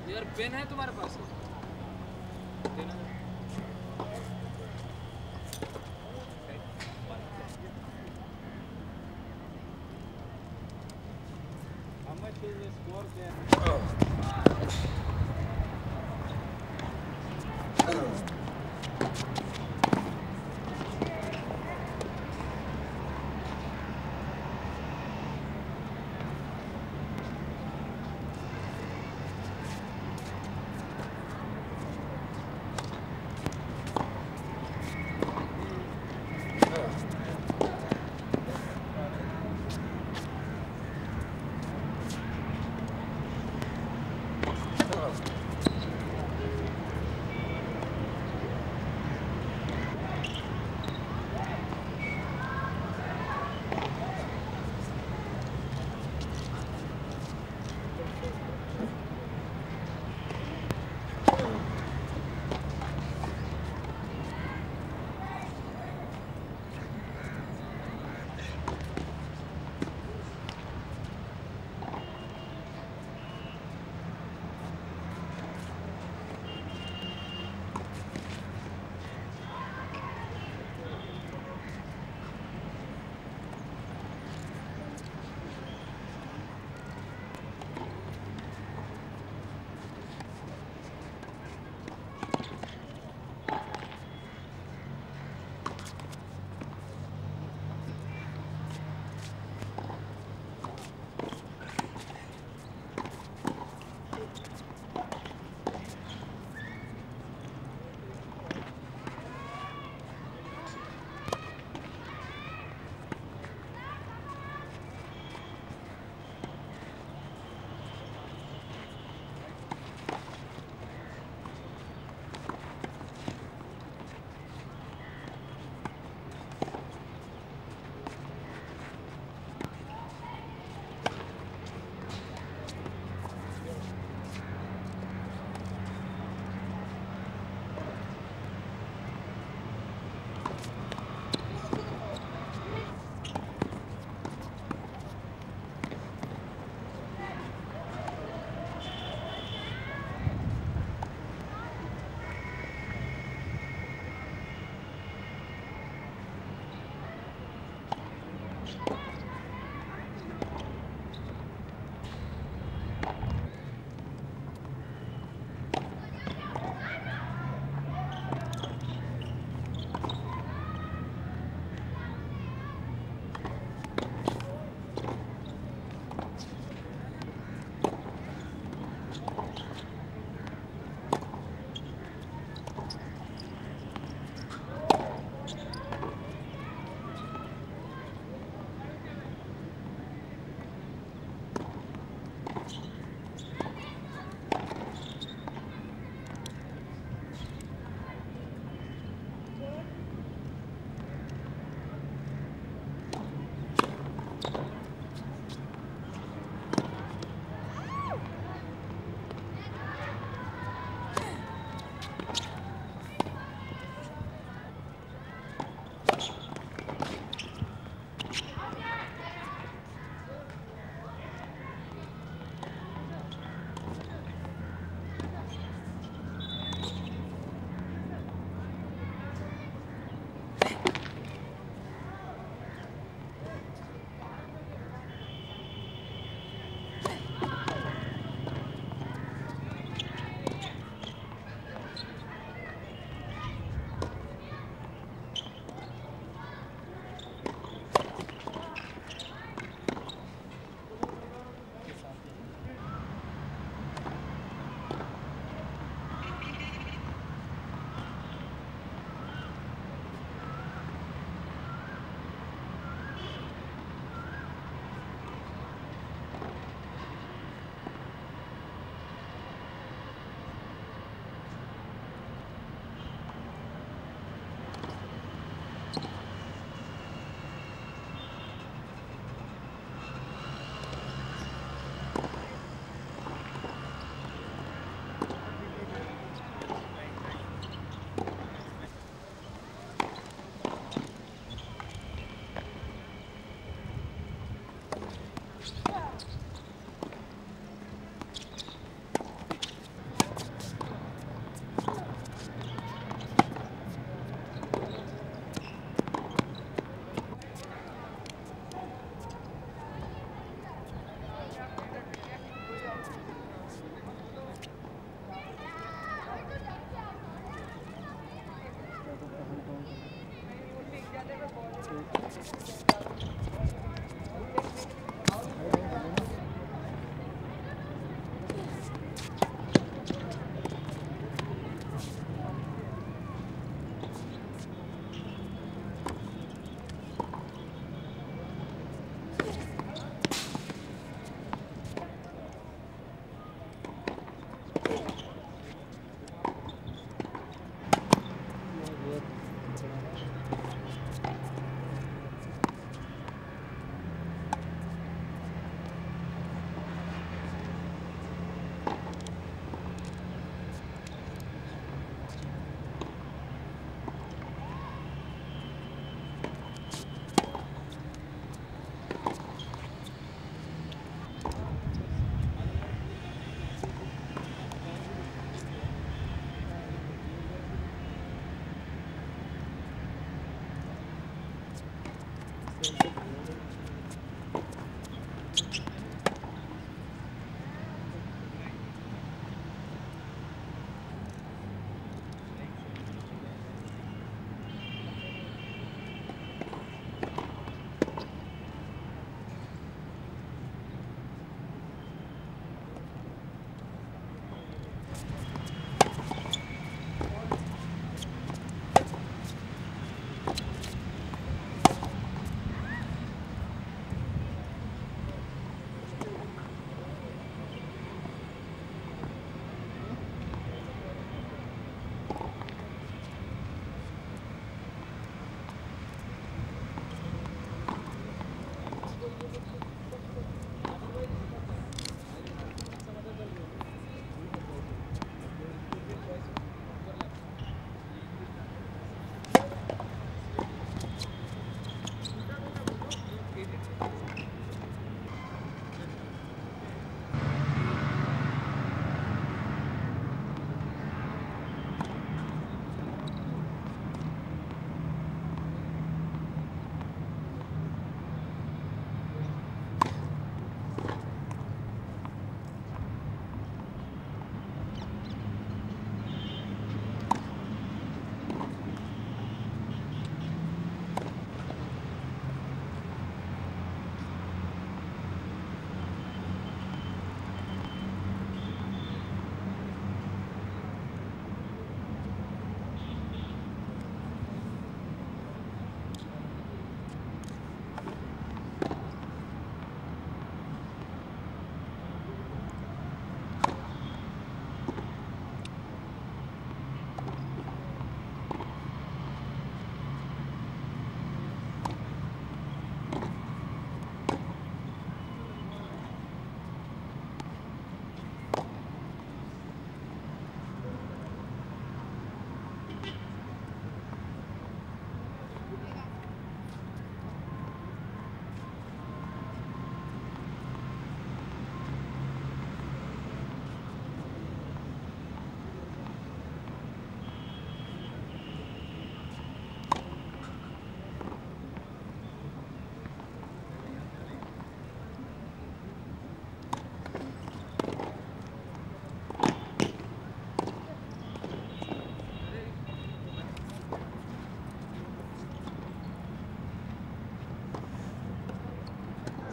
यार पेन है तुम्हारे पास? देना। How much is the score there?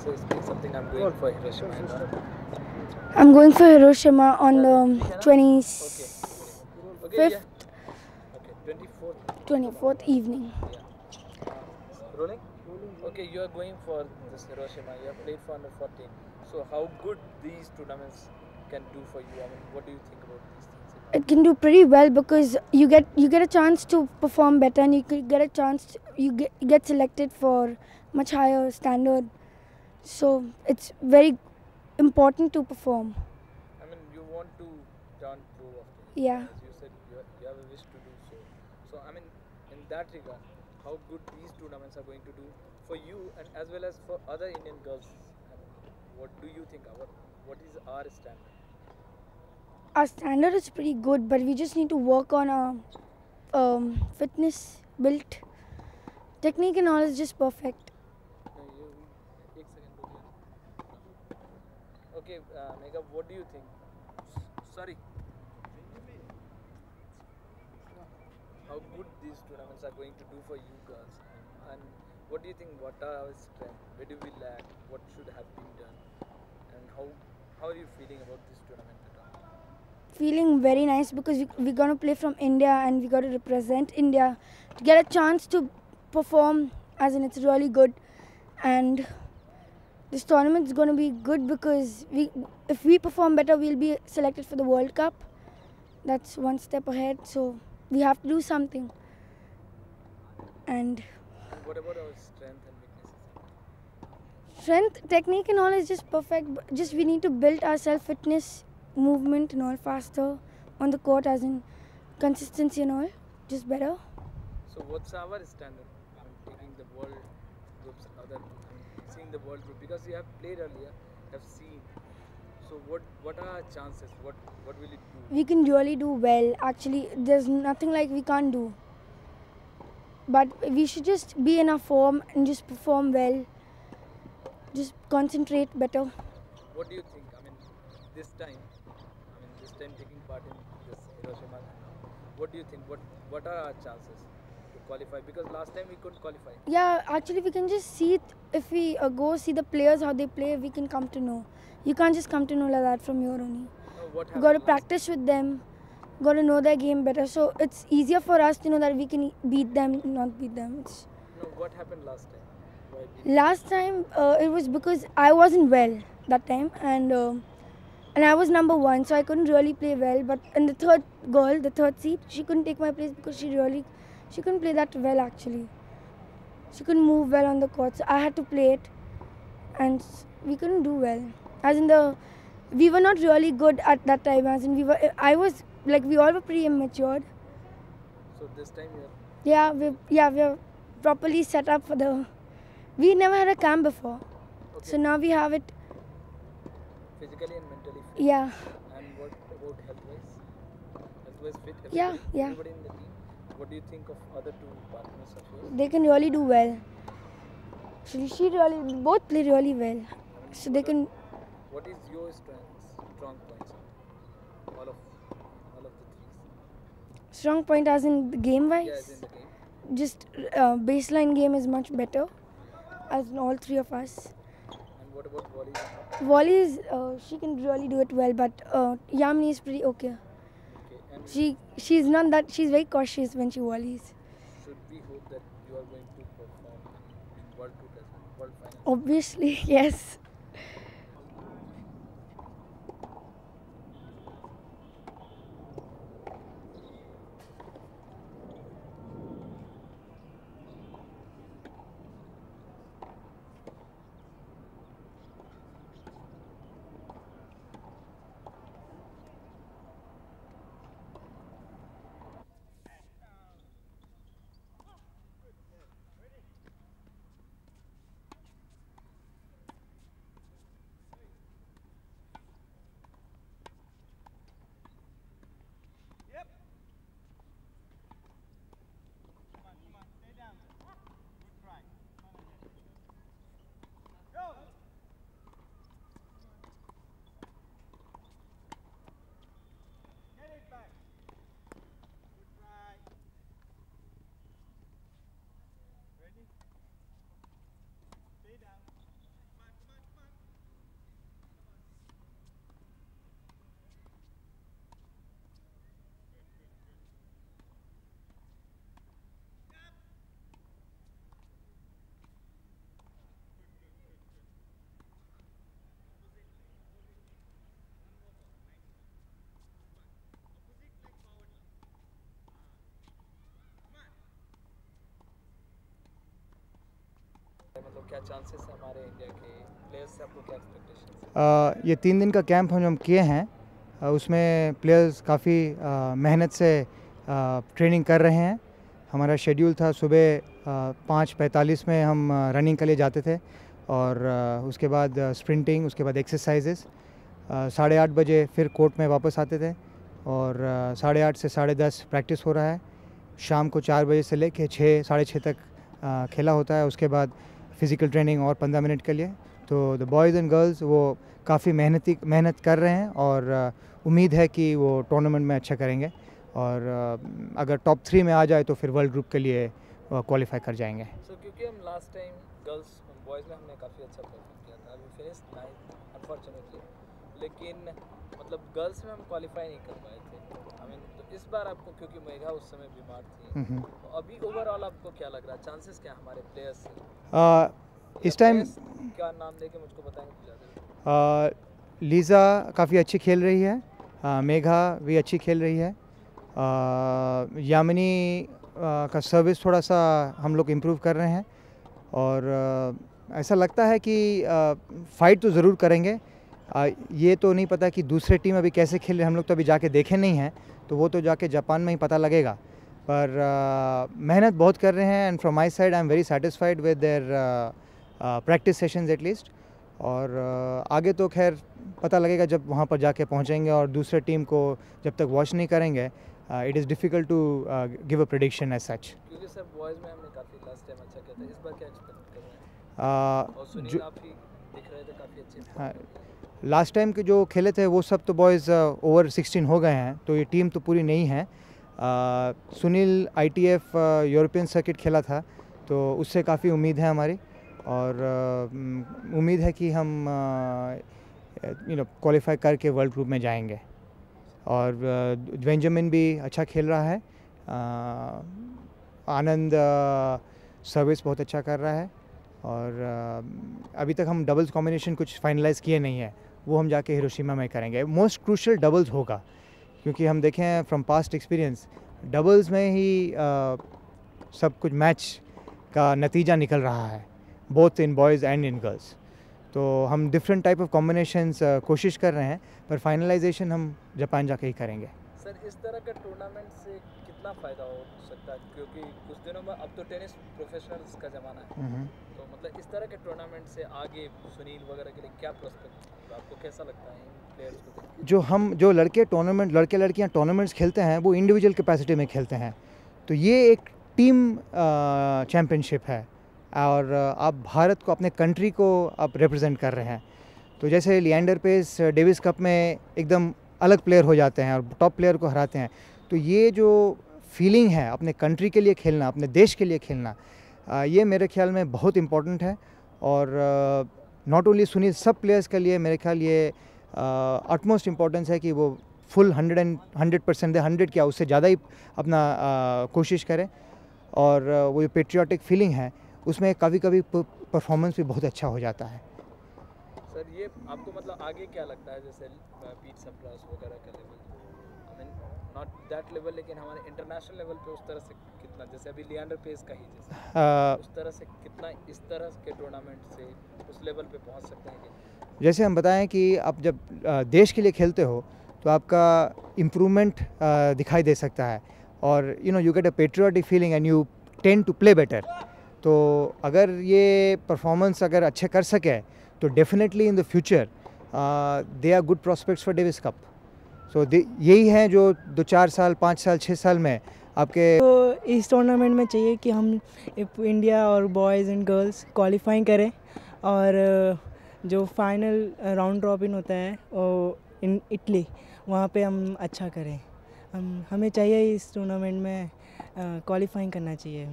say speak something. I'm going for Hiroshima. I'm going for Hiroshima on the 25th, Okay. Yeah. Okay. 24th. 24th evening. Yeah. Rolling. Okay, you are going for this Hiroshima. You have played for under 14. So how good these tournaments can do for you? I mean, what do you think about these things? It can do pretty well because you get a chance to perform better, and you could get a chance you get selected for much higher standard. So it's very important to perform. I mean, you want to turn pro after this. Yeah. As you said, you have a wish to do so. So, I mean, in that regard, how good these tournaments are going to do for you and as well as for other Indian girls. I mean, what do you think? What is our standard? Our standard is pretty good, but we just need to work on our fitness, built, technique, and all is just perfect. No, एक second रुक जाना. Okay, Megha, what do you think? Sorry. How good these tournaments are going to do for you girls, and what do you think? What are our strengths? Where do we lack? What should have been done? And how are you feeling about this tournament at all? Feeling very nice because we're going to play from India and we got to represent India to get a chance to perform, as in it's really good. And this tournament is going to be good because if we perform better, we'll be selected for the World Cup. That's one step ahead, so we have to do something. And what about our strength and weaknesses? Strength, technique and all is just perfect. Just we need to build our self-fitness, movement and all faster on the court, as in consistency and all, just better. So what's our standard? I mean, taking the world groups, seeing the world group, because you have played earlier, have seen. So what are our chances? What will it do? We can really do well. Actually, there's nothing like we can't do. But we should just be in our form and just perform well. Just concentrate better. What do you think? I mean, this time taking part in this Hiroshima, what do you think? What are our chances to qualify? Because last time we couldn't qualify. Yeah, actually we can just see it. If we go see the players how they play, we can come to know. You can't just come to know like that from here only. No, what happened? You got to practice with them. Got to know their game better. So it's easier for us to know that we can beat them, not beat them. No, what happened last time? Last time it was because I wasn't well that time, and I was number 1, so I couldn't really play well. But in the third seat, she couldn't take my place because she couldn't play that well actually. She couldn't move well on the court, so I had to play it, and we couldn't do well. As in we were not really good at that time. As in we all were pretty immature. So this time we're properly set up for the. We never had a camp before, so now we have it. Physically and mentally fit. Yeah. And what about health-wise? Health-wise fit? Everybody in the team. What do you think of other two partners of yours? They can really do well. Both play really well. So they can. What is your strong points? All of the threes. Strong point as in the game wise? Yeah, as in the game. Just baseline game is much better, as in all three of us. And what about volleys? Volleys, she can really do it well, but Yamini is pretty okay. And she's not that. She's very cautious when she volleys. Should we hope that you are going to perform in World Tour as well, World Finals? Obviously, yes. क्या chances है हमारे India के players से, आपको क्या expectations है? ये 3 दिन का कैंप हम किए हैं, उसमें प्लेयर्स काफ़ी मेहनत से ट्रेनिंग कर रहे हैं। हमारा शेड्यूल था सुबह 5:45 में हम रनिंग के लिए जाते थे और उसके बाद स्प्रिंटिंग, उसके बाद एक्सरसाइजेस। 8:30 बजे फिर कोर्ट में वापस आते थे और 8:30 से 10:30 प्रैक्टिस हो रहा है। शाम को 4 बजे से लेकर 6, 6:30 तक खेला होता है। उसके बाद फ़िज़िकल ट्रेनिंग और 15 मिनट के लिए। तो द बॉयज़ एंड गर्ल्स वो काफ़ी मेहनत कर रहे हैं और उम्मीद है कि वो टूर्नामेंट में अच्छा करेंगे और अगर टॉप 3 में आ जाए तो फिर वर्ल्ड ग्रुप के लिए क्वालिफाई कर जाएंगे। क्योंकि हम लास्ट टाइम गर्ल्स बॉयज़ में हमने काफ़ी अच्छा परफॉर्म किया था, अभी फिनिश 9th अनफॉर्चुनेटली, लेकिन मतलब गर्ल्स में हम क्वालिफाई नहीं कर पाए थे। तो इस बार आपको, क्योंकि मेघा उस समय बीमार थी, तो अभी ओवरऑल आपको क्या लग रहा है, चांसेस क्या हमारे प्लेयर्स से? इस टाइम क्या नाम लेके मुझको बताएंगे तो ज़्यादा। लीज़ा काफ़ी अच्छी खेल रही है, मेघा भी अच्छी खेल रही है, यामिनी का सर्विस थोड़ा सा हम लोग इम्प्रूव कर रहे हैं और ऐसा लगता है कि फ़ाइट तो ज़रूर करेंगे। ये तो नहीं पता कि दूसरे टीम अभी कैसे खेल रहे हैं, हम लोग तो अभी जाके देखे नहीं हैं, तो वो तो जाके जापान में ही पता लगेगा। पर मेहनत बहुत कर रहे हैं and from my side I am very satisfied with their practice sessions at least. और आगे तो खैर पता लगेगा जब वहाँ पर जाके पहुँचेंगे और दूसरे टीम को जब तक वॉच नहीं करेंगे, it is difficult to give a prediction as such. क्योंकि सर बॉयज़ में हमने काफ़ी लास्ट टाइम अच्छा किया था, इस बार क्या एक्सपेक्ट कर रहे हैं? और सुनील आप ही दिख रहे थे काफ़ी अच्छे। हाँ, लास्ट टाइम के जो खेले थे वो सब तो बॉयज़ ओवर 16 हो गए हैं, तो ये टीम तो पूरी नहीं है। सुनील ITF यूरोपियन सर्किट खेला था, तो उससे काफ़ी उम्मीद है हमारी और उम्मीद है कि हम क्वालिफाई करके वर्ल्ड ग्रुप में जाएंगे। और बेंजामिन भी अच्छा खेल रहा है, आनंद सर्विस बहुत अच्छा कर रहा है और अभी तक हम डबल्स कॉम्बिनेशन कुछ फाइनलाइज़ किए नहीं है, वो हम जाके हिरोशिमा में करेंगे। मोस्ट क्रूशल डबल्स होगा, क्योंकि हम देखें फ्रॉम पास्ट एक्सपीरियंस डबल्स में ही सब कुछ मैच का नतीजा निकल रहा है, both in boys and in girls. तो हम डिफरेंट टाइप ऑफ कॉम्बिनेशंस कोशिश कर रहे हैं, पर फाइनलाइजेशन हम जापान जाके ही करेंगे। सर इस तरह का टूर्नामेंट से कितना फ़ायदा हो सकता है, क्योंकि कुछ दिनों में अब तो टेनिस प्रोफेशनल्स का ज़माना है, तो मतलब इस तरह के टूर्नामेंट से आगे सुनील वगैरह के लिए क्या प्रोस्पेक्ट, आपको कैसा लगता है इन प्लेयर्स को? जो लड़के लड़कियां टूर्नामेंट्स खेलते हैं वो इंडिविजुअल कैपेसिटी में खेलते हैं, तो ये एक टीम चैम्पियनशिप है और आप भारत को, अपने कंट्री को आप रिप्रेजेंट कर रहे हैं। तो जैसे लिएंडर पेस डेविस कप में एकदम अलग प्लेयर हो जाते हैं और टॉप प्लेयर को हराते हैं, तो ये जो फीलिंग है अपने कंट्री के लिए खेलना, अपने देश के लिए खेलना, ये मेरे ख्याल में बहुत इम्पोर्टेंट है। और नॉट ओनली सुनील, सब प्लेयर्स के लिए मेरे ख्याल ये अटमोस्ट इम्पोर्टेंस है कि वो फुल 100% दे, 100 क्या उससे ज़्यादा ही अपना कोशिश करें। और वो पेट्रियाटिक फीलिंग है उसमें कभी कभी परफॉर्मेंस भी बहुत अच्छा हो जाता है। सर ये आपको मतलब आगे क्या लगता है, जैसे पीट सैम्प्रास वगैरह का लेवल, नॉट दैट लेवल, लेकिन हमारे इंटरनेशनल लेवल पे उस तरह से कितना, जैसे अभी लिएंडर पेस का ही जैसे उस तरह से कितना इस तरह के टूर्नामेंट से उस लेवल पे पहुंच सकते हैं क्या? जैसे हम बताएं कि आप जब देश के लिए खेलते हो तो आपका इम्प्रूवमेंट दिखाई दे सकता है और you get a patriotic feeling and you tend to play better. तो अगर ये परफॉर्मेंस अगर अच्छे कर सके तो definitely in the future they are good prospects for Davis cup. So यही है जो 2-4 साल, 5 साल, 6 साल में आपके तो इस टूर्नामेंट में चाहिए कि हम इंडिया और बॉयज़ एंड गर्ल्स क्वालिफाई करें और जो फाइनल राउंड रॉबिन होता है वो इन इटली, वहाँ पे हम अच्छा करें। हमें चाहिए इस टूर्नामेंट में क्वालिफाइंग करना चाहिए।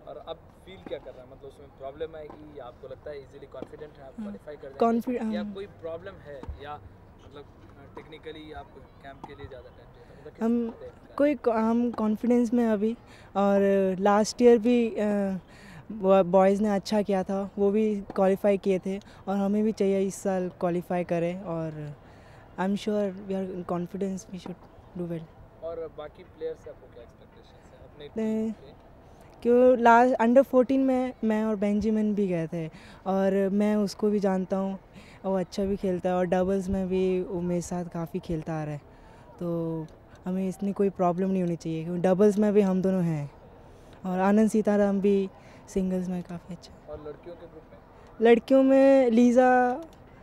और अब फील क्या कर रहा है, मतलब उसमें प्रॉब्लम है कि आपको लगता है इजीली कॉन्फिडेंट है आप क्वालिफाई कर जाएंगे, या कोई प्रॉब्लम है, या मतलब टेक्निकली आप कैंप के लिए ज़्यादा टाइम हम कॉन्फिडेंस में अभी, और लास्ट ईयर भी बॉयज़ ने अच्छा किया था, वो भी क्वालिफाई किए थे और हमें भी चाहिए इस साल क्वालिफाई करें और I am sure we are confidence we should do well. और बाकी प्लेयर्स से आपको क्या एक्सपेक्टेशंस है अपने टीम के? क्यों लास्ट अंडर 14 में मैं और बेंजामिन भी गए थे और मैं उसको भी जानता हूँ, वो अच्छा भी खेलता है और डबल्स में भी वो मेरे साथ काफ़ी खेलता आ रहा है, तो हमें इसमें कोई प्रॉब्लम नहीं होनी चाहिए क्योंकि डबल्स में भी हम दोनों हैं और आनंद सीताराम भी सिंगल्स में काफ़ी अच्छा। और लड़कियों के ग्रुप में? लड़कियों में लीज़ा,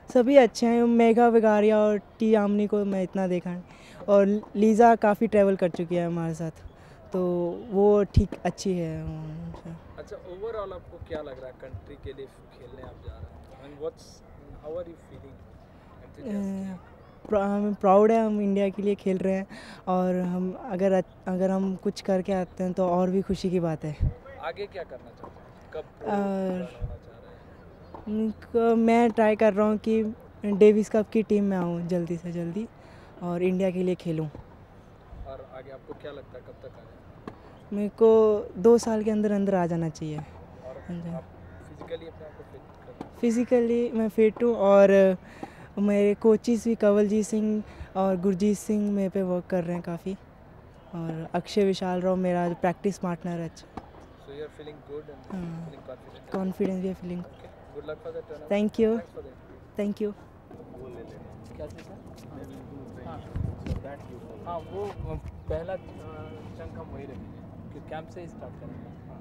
सभी अच्छे हैं, मेघा विगारिया और टी आमनी को मैं इतना देखा नहीं और लीज़ा काफ़ी ट्रैवल कर चुकी है हमारे साथ, तो वो ठीक अच्छी है। अच्छा, ओवरऑल आपको क्या लग रहा है कंट्री के लिए खेलने आप जा रहे हैं and how are you feeling? हमें प्राउड है, हम इंडिया के लिए खेल रहे हैं और हम अगर हम कुछ करके आते हैं तो और भी खुशी की बात है। आगे क्या करना चाहते हैं, कब pro होना चाह रहे हैं? मैं ट्राई कर रहा हूँ कि डेविस कप की टीम में आऊँ जल्दी से जल्दी और इंडिया के लिए खेलूँ। और आगे आपको क्या लगता है कब तक आ जाए? मेरे को 2 साल के अंदर अंदर आ जाना चाहिए। और आप फिजिकली अपने आप को फिट कर रहे हैं? फिज़िकली मैं फिट हूँ और मेरे कोचिज़ भी कंवलजीत सिंह और गुरजीत सिंह मेरे पे वर्क कर रहे हैं काफ़ी और अक्षय विशाल राव मेरा प्रैक्टिस पार्टनर है। अच्छा, So you are feeling good and feeling confident? Confidence भी feeling. Okay. Good luck for the tournament. Thank you. Thanks for the interview. Thank you. क्या चीज़ है? हाँ वो पहला चंक हम वही रखेंगे कि कैंप से ही स्टार्ट करेंगे। हाँ